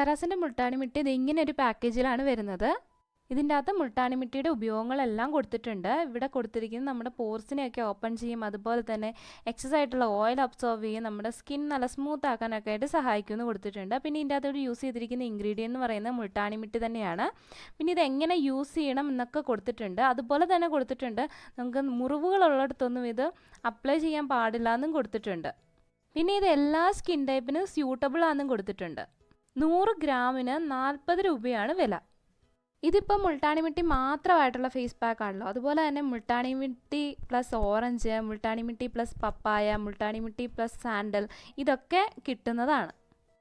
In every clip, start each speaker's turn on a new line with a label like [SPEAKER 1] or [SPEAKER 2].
[SPEAKER 1] ടെറാസിൻ്റെ മുൾട്ടാണി മിട്ടി ഇത് ഇങ്ങനെ ഒരു പാക്കേജിലാണ് വരുന്നത്. ഇതിൻ്റെ അകത്ത് മുൾട്ടാണി മിട്ടിയുടെ ഉപയോഗങ്ങളെല്ലാം കൊടുത്തിട്ടുണ്ട്. ഇവിടെ കൊടുത്തിരിക്കുന്നത് നമ്മുടെ പോർസിനെയൊക്കെ ഓപ്പൺ ചെയ്യും, അതുപോലെ തന്നെ എക്സസ് ആയിട്ടുള്ള ഓയിൽ അബ്സോർവ് ചെയ്യും, നമ്മുടെ സ്കിൻ നല്ല സ്മൂത്ത് ആക്കാനൊക്കെ ആയിട്ട് സഹായിക്കുമെന്ന് കൊടുത്തിട്ടുണ്ട്. പിന്നെ ഇതിൻ്റെ അകത്തോട് യൂസ് ചെയ്തിരിക്കുന്ന ഇൻഗ്രീഡിയൻ്റ് എന്ന് പറയുന്നത് മുൾട്ടാണി മിട്ടി തന്നെയാണ്. പിന്നെ ഇത് എങ്ങനെ യൂസ് ചെയ്യണം എന്നൊക്കെ കൊടുത്തിട്ടുണ്ട്. അതുപോലെ തന്നെ കൊടുത്തിട്ടുണ്ട് നമുക്ക് മുറിവുകളുള്ളിടത്തൊന്നും ഇത് അപ്ലൈ ചെയ്യാൻ പാടില്ല എന്നും കൊടുത്തിട്ടുണ്ട്. പിന്നെ ഇത് എല്ലാ സ്കിൻ ടൈപ്പിനും സ്യൂട്ടബിൾ ആണെന്നും കൊടുത്തിട്ടുണ്ട്. 100 ഗ്രാമിന് 40 രൂപയാണ് വില. ഇതിപ്പോൾ മുൾട്ടാണി മിട്ടി മാത്രമായിട്ടുള്ള ഫേസ് പാക്ക് ആണല്ലോ. അതുപോലെ തന്നെ Multani mitti plus orange, Multani mitti plus papaya, Multani mitti plus sandal ഇതൊക്കെ കിട്ടുന്നതാണ്.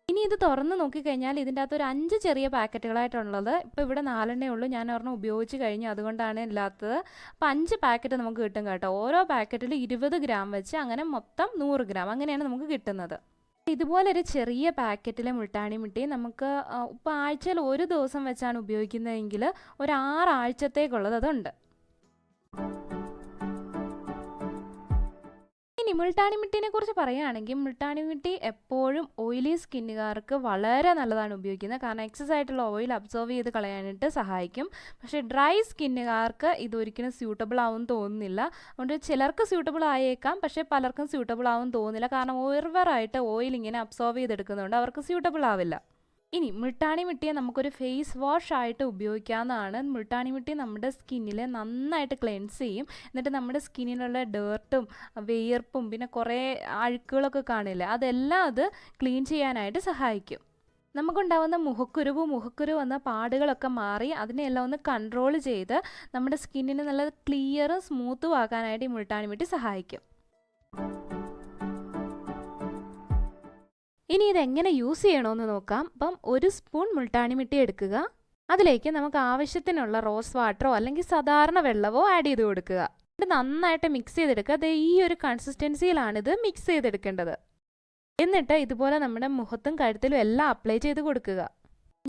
[SPEAKER 1] ഇനി ഇത് തുറന്ന് നോക്കിക്കഴിഞ്ഞാൽ ഇതിൻ്റെ അകത്ത് ഒരു 5 ചെറിയ പാക്കറ്റുകളായിട്ടുള്ളത്. ഇപ്പോൾ ഇവിടെ 4 ഉള്ളൂ, ഞാൻ ഒരെണ്ണം ഉപയോഗിച്ച് കഴിഞ്ഞു, അതുകൊണ്ടാണ് ഇല്ലാത്തത്. അപ്പോൾ 5 പാക്കറ്റ് നമുക്ക് കിട്ടും കേട്ടോ. ഓരോ പാക്കറ്റിൽ 20 ഗ്രാം വെച്ച്, അങ്ങനെ മൊത്തം 100 ഗ്രാം അങ്ങനെയാണ് നമുക്ക് കിട്ടുന്നത്. ഇതുപോലൊരു ചെറിയ പാക്കറ്റിലെ മുൾട്ടാണി മിട്ടി നമുക്ക് ഇപ്പോൾ ആഴ്ചയിൽ ഒരു ദിവസം വെച്ചാണ് ഉപയോഗിക്കുന്നതെങ്കിൽ ഒരു 6 ആഴ്ചത്തേക്കുള്ളത് അതുണ്ട്. ഇനി മുൾട്ടാണി മിട്ടിനെ കുറിച്ച് പറയുകയാണെങ്കിൽ മുൾട്ടാണി മിട്ടി എപ്പോഴും ഓയിലി സ്കിന്നുകാർക്ക് വളരെ നല്ലതാണ് ഉപയോഗിക്കുന്നത്. കാരണം എക്സസ് ആയിട്ടുള്ള ഓയിൽ അബ്സോർവ് ചെയ്ത് കളയാനായിട്ട് സഹായിക്കും. പക്ഷേ ഡ്രൈ സ്കിന്നുകാർക്ക് ഇതൊരിക്കലും സ്യൂട്ടബിൾ ആവും തോന്നുന്നില്ല. അതുകൊണ്ട് ചിലർക്ക് സ്യൂട്ടബിൾ ആയേക്കാം, പക്ഷേ പലർക്കും സ്യൂട്ടബിൾ ആവും തോന്നുന്നില്ല. കാരണം ഓവർവറായിട്ട് ഓയിൽ ഇങ്ങനെ അബ്സോർവ് ചെയ്തെടുക്കുന്നതുകൊണ്ട് അവർക്ക് സ്യൂട്ടബിൾ ആവില്ല. ഇനി മുൾട്ടാണി മിട്ടിയെ നമുക്കൊരു ഫേസ് വാഷ് ആയിട്ട് ഉപയോഗിക്കാവുന്നതാണ്. മുൾട്ടാണി മിട്ടി നമ്മുടെ സ്കിന്നിൽ നന്നായിട്ട് ക്ലെൻസ് ചെയ്യും. എന്നിട്ട് നമ്മുടെ സ്കിന്നിലുള്ള ഡേർട്ടും വിയർപ്പും പിന്നെ കുറേ അഴുക്കുകളൊക്കെ കാണില്ലേ, അതെല്ലാം അത് ക്ലീൻ ചെയ്യാനായിട്ട് സഹായിക്കും. നമുക്കുണ്ടാവുന്ന മുഖക്കുരു വന്ന പാടുകളൊക്കെ മാറി അതിനെല്ലാം ഒന്ന് കൺട്രോൾ ചെയ്ത് നമ്മുടെ സ്കിന്നിന് നല്ല ക്ലിയറും സ്മൂത്തും ആക്കാനായിട്ട് ഈ മുൾട്ടാണി മിട്ടി സഹായിക്കും. ഇനി ഇതെങ്ങനെ യൂസ് ചെയ്യണമെന്ന് നോക്കാം. അപ്പം 1 സ്പൂൺ മുൾട്ടാണി മിട്ടി എടുക്കുക. അതിലേക്ക് നമുക്ക് ആവശ്യത്തിനുള്ള റോസ് വാട്ടറോ അല്ലെങ്കിൽ സാധാരണ വെള്ളമോ ആഡ് ചെയ്ത് കൊടുക്കുക. ഇത് നന്നായിട്ട് മിക്സ് ചെയ്തെടുക്കുക. അത് ഈ ഒരു കൺസിസ്റ്റൻസിയിലാണിത് മിക്സ് ചെയ്തെടുക്കേണ്ടത്. എന്നിട്ട് ഇതുപോലെ നമ്മുടെ മുഖത്തും കഴുത്തിലും എല്ലാം അപ്ലൈ ചെയ്ത് കൊടുക്കുക.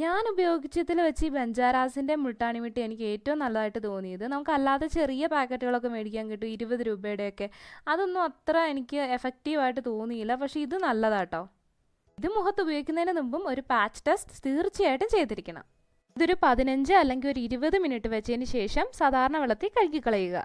[SPEAKER 1] ഞാൻ ഉപയോഗിച്ചതിൽ വെച്ച് ഈ ബഞ്ചാരാസിൻ്റെ മുൾട്ടാണി മിട്ടി എനിക്ക് ഏറ്റവും നല്ലതായിട്ട് തോന്നിയത്. നമുക്കല്ലാതെ ചെറിയ പാക്കറ്റുകളൊക്കെ മേടിക്കാൻ കിട്ടും 20 രൂപയുടെയൊക്കെ. അതൊന്നും അത്ര എനിക്ക് എഫക്റ്റീവായിട്ട് തോന്നിയില്ല. പക്ഷേ ഇത് നല്ലതാട്ടോ. ഇത് മുഖത്ത് ഉപയോഗിക്കുന്നതിന് മുമ്പും ഒരു പാച്ച് ടെസ്റ്റ് തീർച്ചയായിട്ടും ചെയ്തിരിക്കണം. ഇതൊരു 15 അല്ലെങ്കിൽ ഒരു 20 മിനിറ്റ് വെച്ചതിന് ശേഷം സാധാരണ വെള്ളത്തിൽ കഴുകിക്കളയുക.